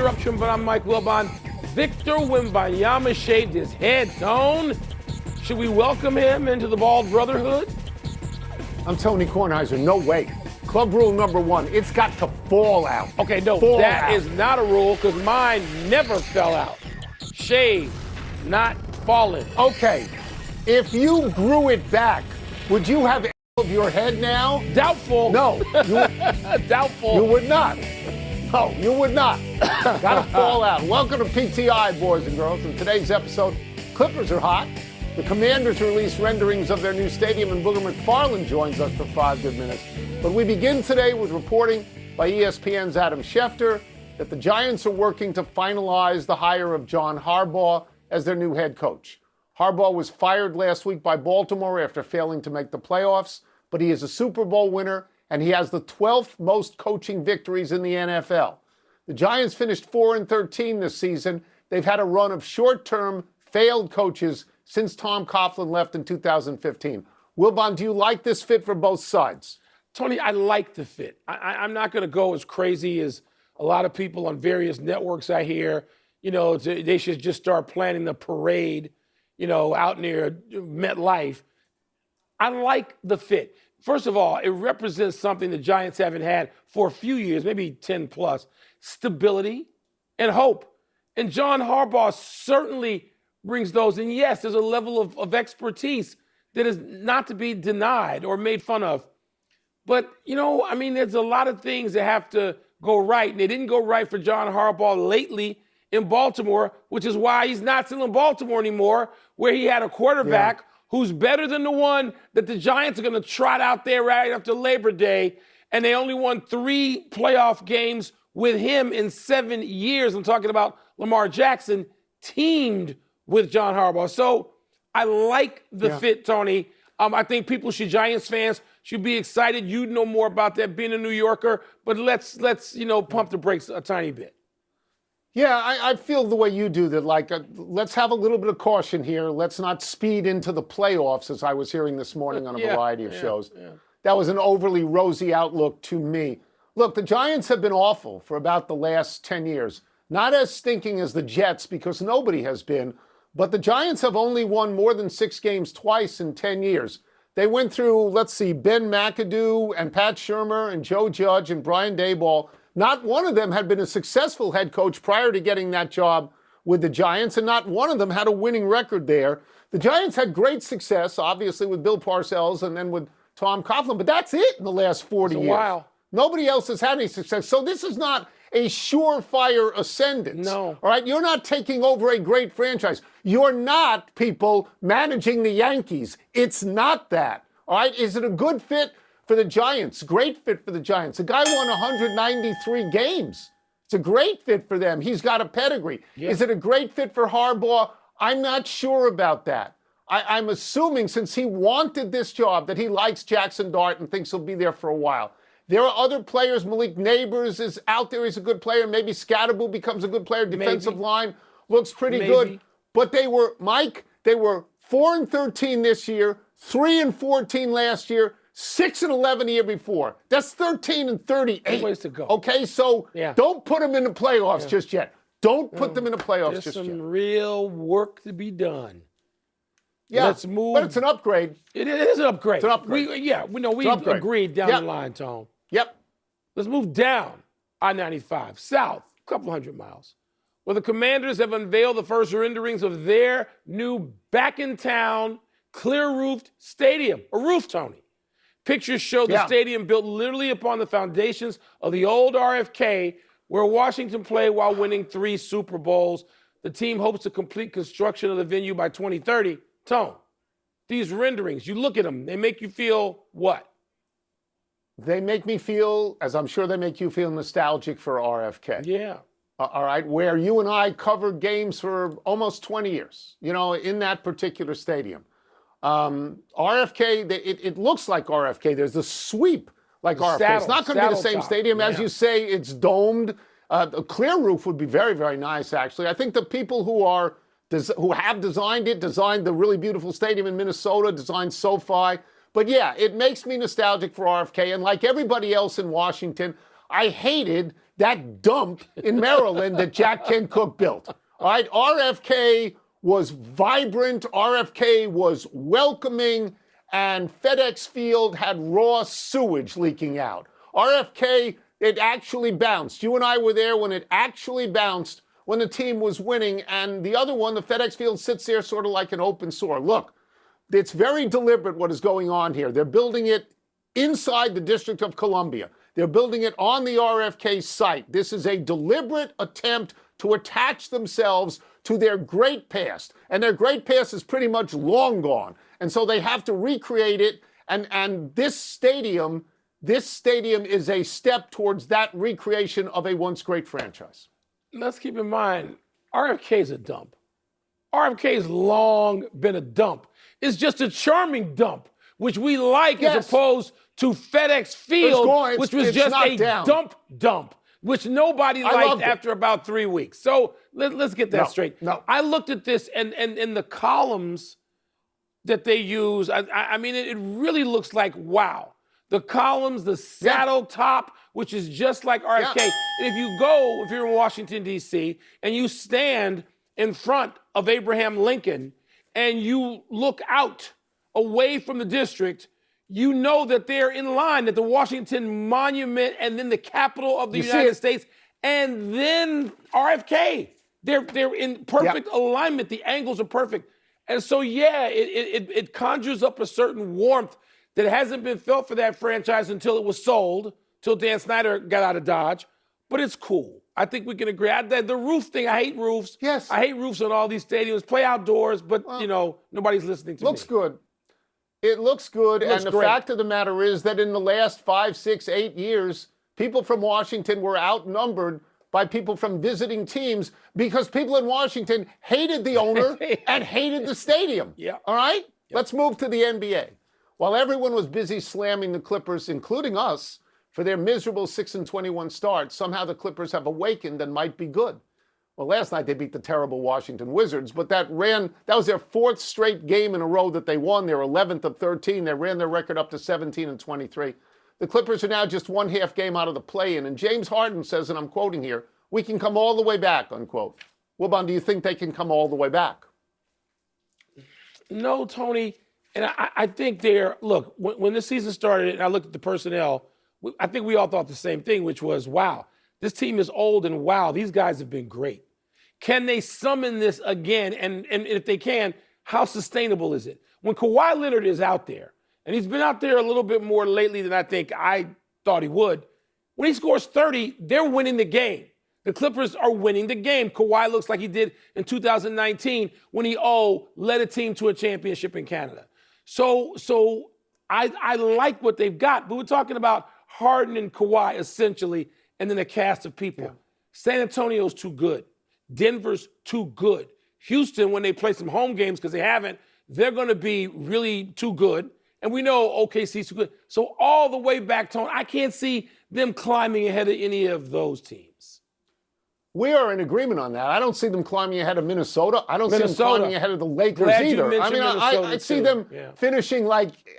Interruption, but I'm Mike Wilbon. Victor Wembanyama shaved his head, Tone. Should we welcome him into the Bald Brotherhood? I'm Tony Kornheiser. No way. Club rule number one, it's got to fall out. Okay, no, that is not a rule because mine never fell out. Shaved, not fallen. Okay, if you grew it back, would you have of your head now? Doubtful. No. Doubtful. You would not. No, you would not. Gotta fall out. Welcome to PTI, boys and girls. In today's episode, Clippers are hot. The Commanders release renderings of their new stadium, and Booger McFarland joins us for 5 good minutes. But we begin today with reporting by ESPN's Adam Schefter that the Giants are working to finalize the hire of John Harbaugh as their new head coach. Harbaugh was fired last week by Baltimore after failing to make the playoffs, but he is a Super Bowl winner, and he has the 12th most coaching victories in the NFL. The Giants finished 4-13 this season. They've had a run of short-term, failed coaches since Tom Coughlin left in 2015. Wilbon, do you like this fit for both sides? Tony, I like the fit. I'm not going to go as crazy as a lot of people on various networks I hear. You know, they should just start planning the parade, you know, out near MetLife. I like the fit. First of all, it represents something the Giants haven't had for a few years, maybe 10 plus, stability and hope. And John Harbaugh certainly brings those. And yes, there's a level of expertise that is not to be denied or made fun of. But, you know, I mean, there's a lot of things that have to go right. And they didn't go right for John Harbaugh lately in Baltimore, which is why he's not still in Baltimore anymore, where he had a quarterback who's better than the one that the Giants are going to trot out there right after Labor Day. And they only won 3 playoff games with him in 7 years. I'm talking about Lamar Jackson teamed with John Harbaugh. So I like the fit, Tony. I think Giants fans should be excited. You know more about that being a New Yorker, but let's pump the brakes a tiny bit. Yeah, I feel the way you do that. Like, let's have a little bit of caution here. Let's not speed into the playoffs, as I was hearing this morning on a variety of shows. Yeah. That was an overly rosy outlook to me. Look, the Giants have been awful for about the last 10 years. Not as stinking as the Jets, because nobody has been, but the Giants have only won more than 6 games twice in 10 years. They went through, Ben McAdoo and Pat Shurmur and Joe Judge and Brian Daboll. Not one of them had been a successful head coach prior to getting that job with the Giants, and not one of them had a winning record there. The Giants had great success, obviously, with Bill Parcells and then with Tom Coughlin, but that's it in the last 40 years. Wow. Nobody else has had any success. So this is not a surefire ascendance. No. All right? You're not taking over a great franchise. You're not, people, managing the Yankees. It's not that. All right? Is it a good fit for the Giants? Great fit for the Giants. The guy won 193 games. It's a great fit for them. He's got a pedigree. Yeah. Is it a great fit for Harbaugh? I'm not sure about that. I'm assuming, since he wanted this job, that he likes Jackson Dart and thinks he'll be there for a while. There are other players. Malik Neighbors is out there. He's a good player. Maybe Scatterbo becomes a good player. Defensive line looks pretty good. But they were 4-13 this year, 3-14 last year, 6-11 the year before. That's 13-38. Ways to go. Okay, so don't put them in the playoffs just yet. Don't put them in the playoffs just yet. There's some real work to be done. Yeah, let's move. But it's an upgrade. It is an upgrade. It's an upgrade. We agreed down the line, Tone. Yep. Let's move down I-95, south, a couple hundred miles, where the Commanders have unveiled the first renderings of their new back-in-town, clear-roofed stadium, a roof, Tony. Pictures show the stadium built literally upon the foundations of the old RFK, where Washington played while winning 3 Super Bowls. The team hopes to complete construction of the venue by 2030. Tone, these renderings, you look at them, they make you feel what? They make me feel, as I'm sure they make you feel, nostalgic for RFK. Yeah. All right, where you and I covered games for almost 20 years, in that particular stadium. RFK, it looks like RFK. There's a sweep like RFK. It's not going to be the same stadium. As you say, it's domed. A clear roof would be very, very nice, actually. I think the people who have designed the really beautiful stadium in Minnesota, designed SoFi. But yeah, it makes me nostalgic for RFK. And like everybody else in Washington, I hated that dump in Maryland that Jack Kent Cooke built. All right, RFK was vibrant, RFK was welcoming, and FedEx Field had raw sewage leaking out. RFK, it actually bounced. You and I were there when it actually bounced when the team was winning, and the other one, the FedEx Field, sits there sort of like an open sore. Look, it's very deliberate what is going on here. They're building it inside the District of Columbia. They're building it on the RFK site. This is a deliberate attempt to attach themselves to their great past. And their great past is pretty much long gone. And so they have to recreate it. And this stadium is a step towards that recreation of a once great franchise. Let's keep in mind, RFK is a dump. RFK has long been a dump. It's just a charming dump, which we like as opposed to FedEx Field, which was just a dump, which nobody liked after about 3 weeks. So let's get that straight. I looked at this, and in the columns that they use, I mean, it really looks like, wow. The columns, the saddle top, which is just like RFK. And if you're in Washington, D.C., and you stand in front of Abraham Lincoln and you look out away from the district, you know that they're in line at the Washington Monument and then the Capitol of the United States and then RFK. They're in perfect alignment. The angles are perfect. And so, it conjures up a certain warmth that hasn't been felt for that franchise until it was sold, till Dan Snyder got out of Dodge. But it's cool. I think we can agree. The roof thing, I hate roofs. Yes. I hate roofs on all these stadiums. Play outdoors, but, nobody's listening to me. Looks good. It looks good. Looks and great. The fact of the matter is that in the last 5, 6, 8 years, people from Washington were outnumbered by people from visiting teams because people in Washington hated the owner and hated the stadium. All right? Let's move to the NBA. While everyone was busy slamming the Clippers, including us, for their miserable 6-21 start, somehow the Clippers have awakened and might be good. Well, last night they beat the terrible Washington Wizards, but that was their 4th straight game in a row that they won. Their 11th of 13. They ran their record up to 17-23. The Clippers are now just one half game out of the play-in, and James Harden says, and I'm quoting here, "We can come all the way back," unquote. Wilbon, do you think they can come all the way back? No, Tony. And I think look, when this season started and I looked at the personnel, I think we all thought the same thing, which was, wow, this team is old and wow, these guys have been great. Can they summon this again? And if they can, how sustainable is it? When Kawhi Leonard is out there, and he's been out there a little bit more lately than I think I thought he would, when he scores 30, they're winning the game. The Clippers are winning the game. Kawhi looks like he did in 2019 when he led a team to a championship in Canada. So I like what they've got, but we're talking about Harden and Kawhi essentially, and then a cast of people. San Antonio's too good. Denver's too good. Houston, when they play some home games, because they haven't, they're going to be really too good. And we know OKC's too good. So all the way back, Tony, I can't see them climbing ahead of any of those teams. We are in agreement on that. I don't see them climbing ahead of Minnesota. I don't see them climbing ahead of the Lakers either. I mean, I see them finishing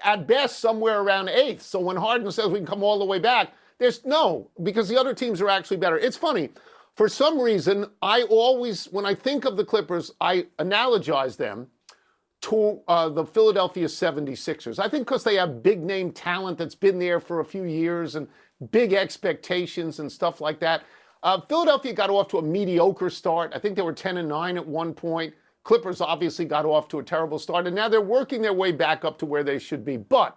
at best somewhere around 8th. So when Harden says we can come all the way back, because the other teams are actually better. It's funny. For some reason, when I think of the Clippers, I analogize them to the Philadelphia 76ers. I think because they have big name talent that's been there for a few years and big expectations and stuff like that. Philadelphia got off to a mediocre start. I think they were 10-9 at one point. Clippers obviously got off to a terrible start, and now they're working their way back up to where they should be. But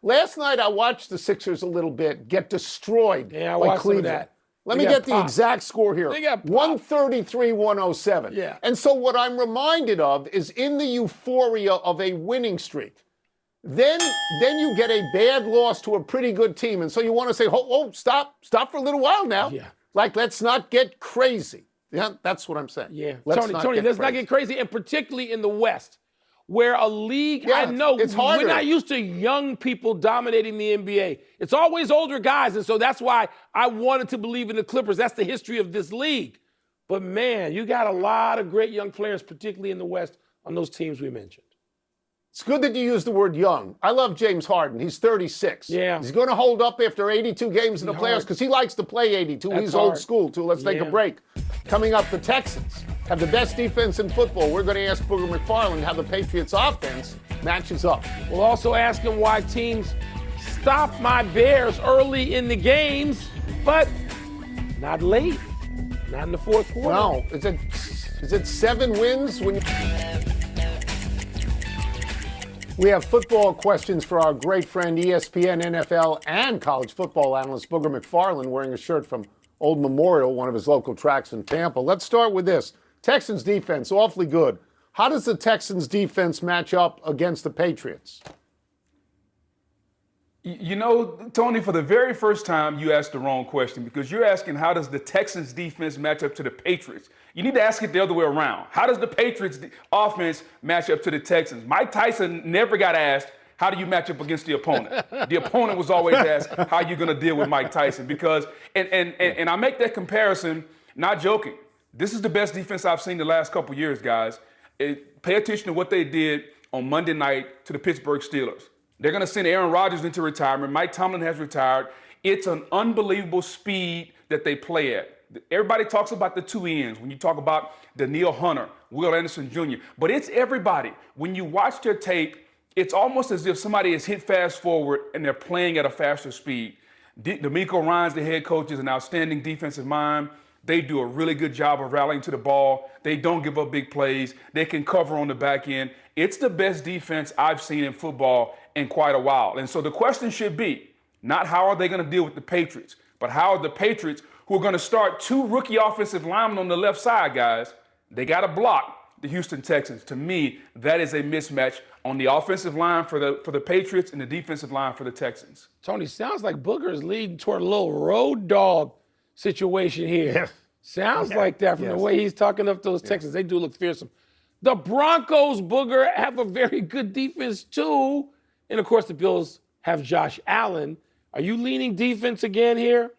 last night I watched the Sixers a little bit get destroyed by Cleveland. Let me get the exact score here. 133-107. Yeah. And so what I'm reminded of is in the euphoria of a winning streak, then you get a bad loss to a pretty good team. And so you want to say, stop for a little while now. Yeah. Let's not get crazy. Yeah, that's what I'm saying. Yeah. Tony, let's not get crazy. And particularly in the West, where a league, I know, it's harder. We're not used to young people dominating the NBA. It's always older guys. And so that's why I wanted to believe in the Clippers. That's the history of this league. But, man, you got a lot of great young players, particularly in the West, on those teams we mentioned. It's good that you use the word young. I love James Harden. He's 36. Yeah. He's going to hold up after 82 games in the playoffs because he likes to play 82. That's He's hard. old school, too. Let's take a break. Coming up, the Texans have the best defense in football. We're going to ask Booger McFarland how the Patriots offense matches up. We'll also ask him why teams stop my Bears early in the games, but not late. Not in the fourth quarter. No. Is it 7 wins when you... We have football questions for our great friend, ESPN, NFL, and college football analyst Booger McFarland, wearing a shirt from Old Memorial, one of his local tracks in Tampa. Let's start with this. Texans defense, awfully good. How does the Texans defense match up against the Patriots? You know, Tony, for the very first time, you asked the wrong question because you're asking how does the Texans defense match up to the Patriots? You need to ask it the other way around. How does the Patriots offense match up to the Texans? Mike Tyson never got asked, how do you match up against the opponent? The opponent was always asked, how are you going to deal with Mike Tyson? Because, and I make that comparison, not joking. This is the best defense I've seen the last couple years, guys. Pay attention to what they did on Monday night to the Pittsburgh Steelers. They're going to send Aaron Rodgers into retirement. Mike Tomlin has retired. It's an unbelievable speed that they play at. Everybody talks about the two ends when you talk about Daniil Hunter, Will Anderson Jr., but it's everybody. When you watch their tape, it's almost as if somebody has hit fast forward and they're playing at a faster speed. D'Amico Ryans, the head coach, is an outstanding defensive mind. They do a really good job of rallying to the ball. They don't give up big plays. They can cover on the back end. It's the best defense I've seen in football in quite a while. And so the question should be, not how are they going to deal with the Patriots, but how are the Patriots, who are going to start 2 rookie offensive linemen on the left side, guys, they got to block the Houston Texans. To me, that is a mismatch on the offensive line for the Patriots and the defensive line for the Texans. Tony, sounds like Booger is leading toward a little road dog situation here. Yeah. Sounds like that from the way he's talking up those Texans. They do look fearsome. The Broncos, Booger, have a very good defense too. And of course, the Bills have Josh Allen. Are you leaning defense again here?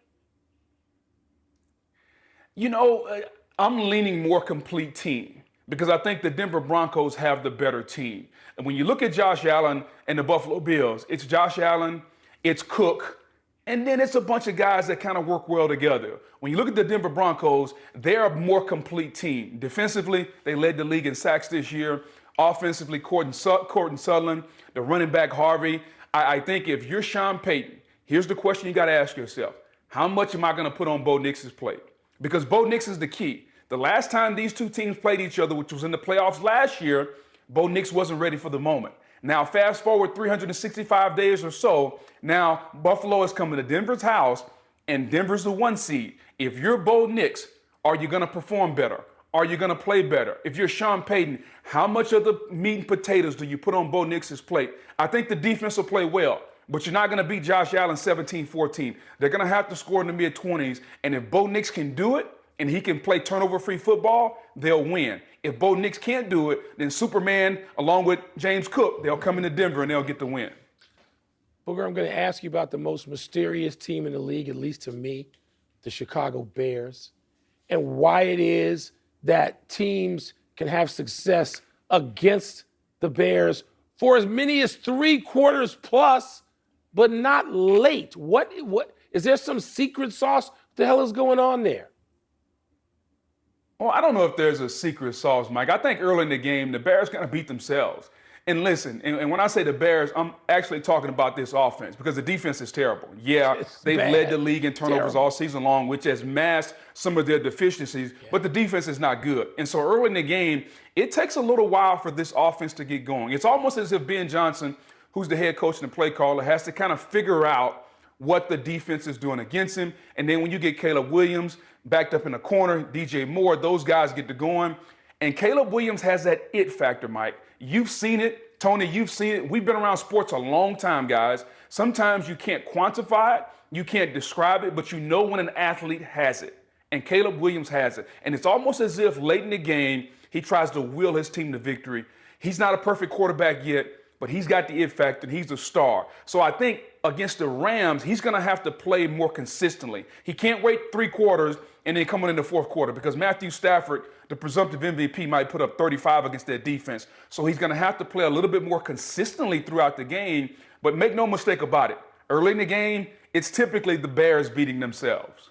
You know, I'm leaning more complete team because I think the Denver Broncos have the better team. And when you look at Josh Allen and the Buffalo Bills, it's Josh Allen, it's Cook, and then it's a bunch of guys that kind of work well together. When you look at the Denver Broncos, they're a more complete team. Defensively, they led the league in sacks this year. Offensively, Courtney Sutherland, the running back Harvey. I think if you're Sean Payton, here's the question you got to ask yourself. How much am I going to put on Bo Nix's plate? Because Bo Nix is the key. The last time these two teams played each other, which was in the playoffs last year, Bo Nix wasn't ready for the moment. Now, fast forward 365 days or so, now Buffalo is coming to Denver's house, and Denver's the 1 seed. If you're Bo Nix, are you going to perform better? Are you going to play better? If you're Sean Payton, how much of the meat and potatoes do you put on Bo Nix's plate? I think the defense will play well, but you're not going to beat Josh Allen 17-14. They're going to have to score in the mid-20s, and if Bo Nix can do it, and he can play turnover-free football, they'll win. If Bo Nix can't do it, then Superman, along with James Cook, they'll come into Denver and they'll get the win. Booger, I'm going to ask you about the most mysterious team in the league, at least to me, the Chicago Bears, and why it is that teams can have success against the Bears for as many as 3 quarters plus, but not late. What is there some secret sauce? What the hell is going on there? Well, I don't know if there's a secret sauce, Mike. I think early in the game, the Bears going to beat themselves. And listen, and when I say the Bears, I'm actually talking about this offense because the defense is terrible. Yeah, they've led the league in turnovers all season long, which has masked some of their deficiencies, but the defense is not good. And so early in the game, it takes a little while for this offense to get going. It's almost as if Ben Johnson, who's the head coach and the play caller, has to kind of figure out what the defense is doing against him. And then when you get Caleb Williams backed up in the corner, DJ Moore, those guys get to going. And Caleb Williams has that it factor, Mike. You've seen it. Tony, you've seen it. We've been around sports a long time, guys. Sometimes you can't quantify it, you can't describe it, but you know when an athlete has it. And Caleb Williams has it. And it's almost as if late in the game, he tries to will his team to victory. He's not a perfect quarterback yet, but he's got the it factor, and he's a star. So I think against the Rams, he's going to have to play more consistently. He can't wait 3 quarters and then coming in the fourth quarter, because Matthew Stafford, the presumptive MVP, might put up 35 against that defense. So he's going to have to play a little bit more consistently throughout the game. But make no mistake about it, early in the game, it's typically the Bears beating themselves.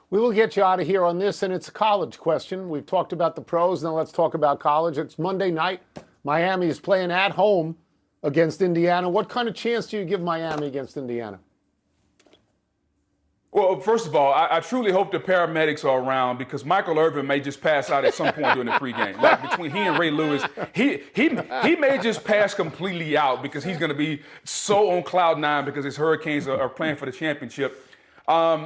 We will get you out of here on this, and it's a college question. We've talked about the pros, now let's talk about college. It's Monday night. Miami is playing at home against Indiana. What kind of chance do you give Miami against Indiana? Well, first of all, I truly hope the paramedics are around, because Michael Irvin may just pass out at some point during the pregame. Like between he and Ray Lewis, he may just pass completely out because he's going to be so on cloud nine because his Hurricanes are playing for the championship.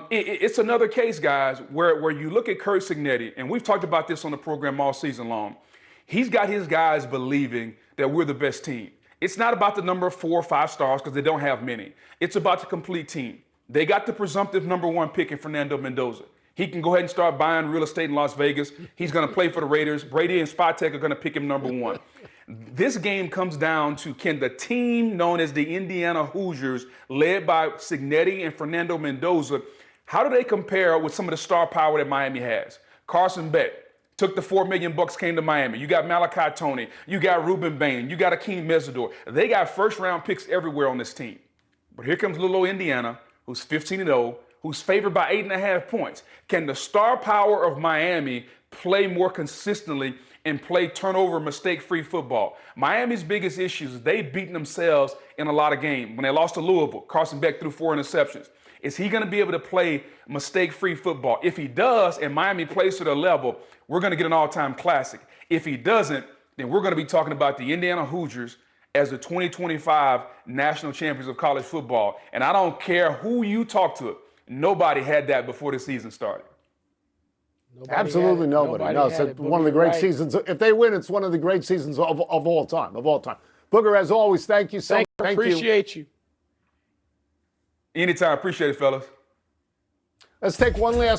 It's another case, guys, where you look at Kurt Signetti, and we've talked about this on the program all season long. He's got his guys believing that we're the best team. It's not about the number of 4 or 5 stars, because they don't have many. It's about the complete team. They got the presumptive number 1 pick in Fernando Mendoza. He can go ahead and start buying real estate in Las Vegas. He's going to play for the Raiders. Brady and Spatek are going to pick him number 1. This game comes down to, can the team known as the Indiana Hoosiers, led by Signetti and Fernando Mendoza, how do they compare with some of the star power that Miami has? Carson Beck took the $4 million, came to Miami. You got Malachi Tony. You got Ruben Bain. You got Akeem Mesidor. They got first-round picks everywhere on this team. But here comes little old Indiana, who's 15-0, who's favored by 8.5 points. Can the star power of Miami play more consistently and play turnover, mistake-free football? Miami's biggest issues is they've beaten themselves in a lot of games. When they lost to Louisville, Carson Beck threw 4 interceptions. Is he going to be able to play mistake-free football? If he does, and Miami plays to their level, we're going to get an all-time classic. If he doesn't, then we're going to be talking about the Indiana Hoosiers as the 2025 national champions of college football. And I don't care who you talk to, nobody had that before the season started. Absolutely nobody. No, it's one of the great seasons. If they win, it's one of the great seasons of all time, Booger, as always, thank you so much. Thank you. Appreciate you. Anytime. Appreciate it, fellas. Let's take one last